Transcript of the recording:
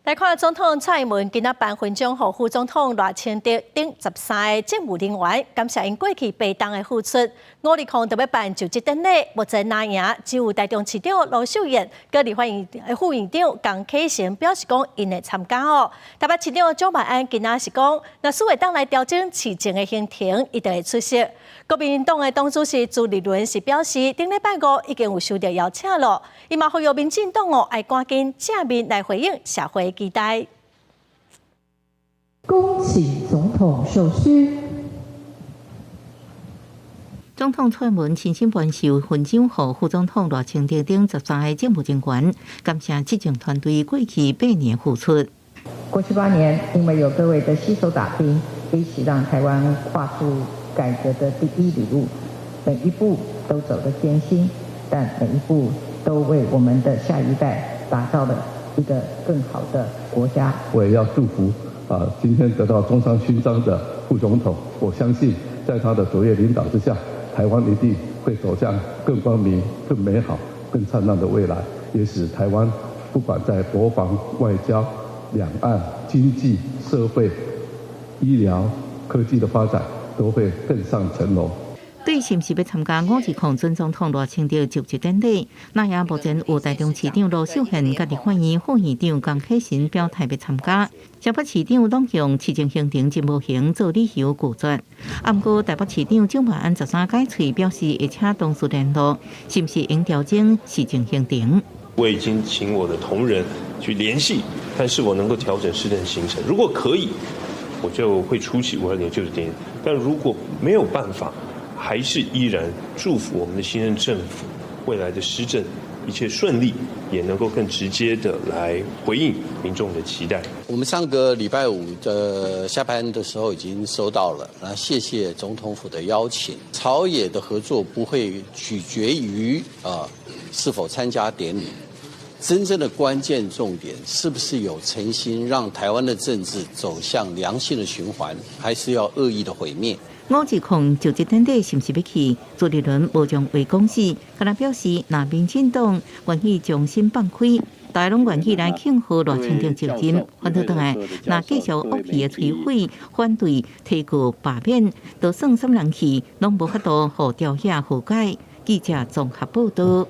来看总统蔡英文今仔颁勋章予副总统赖清德等13个政务人员，感谢因过去陪同的付出。520特别办就职典礼，目前拿赢只有台中市长罗秀燕、跟立法院副院长江启臣表示讲因会参加哦。台北市长蒋万安今仔是讲，若苏会当来调整市政的行程，一定会出席。国民党的党主席朱立伦是表示，顶礼拜五已经有收到邀请了，伊嘛呼吁民进党爱赶紧正面来回应社会期待。恭请总统受勋。总统蔡英文亲身颁授勋章予副总统赖清德等13个政务人员，感谢执政团队过去8年付出。过去8年，因为有各位的携手打拼，一起让台湾跨出改革的第一里路，每一步都走得艰辛，但每一步都为我们的下一代打造了一个更好的国家。我也要祝福今天得到中山勋章的副总统，我相信在他的卓越领导之下，台湾一定会走向更光明、更美好、更灿烂的未来，也使台湾不管在国防、外交、两岸、经济、社会、医疗、科技的发展都会更上层楼。对是不是要参加520准总统赖清德就职典礼，那也目前有台中市长罗秀燕、甲立法院副院长江启臣表态要参加。台北市长拢用市政行程真无行做理由拒绝。不过台北市长蒋万安13解喙表示会请同事联络，是不是应调整市政行程？我已经请我的同仁去联系，看是否能够调整市政行程。如果可以，我就会出席520就职典礼；但如果没有办法，还是依然祝福我们的新任政府未来的施政一切顺利，也能够更直接的来回应民众的期待。我们上个礼拜5的下班的时候已经收到了，谢谢总统府的邀请。朝野的合作不会取决于是否参加典礼，真正的关键重点是不是有诚心让台湾的政治走向良性的循环，还是要恶意的毁灭。520就职典礼是不是要去？朱立伦无将话讲死，甲他表示，若民进党愿意重新放开，大家拢愿意来庆贺赖清德就任。反倒转来，若继续恶意的摧毁、反对、提告、罢免，就算什么人去，拢无法度互调解和解。记者综合报道。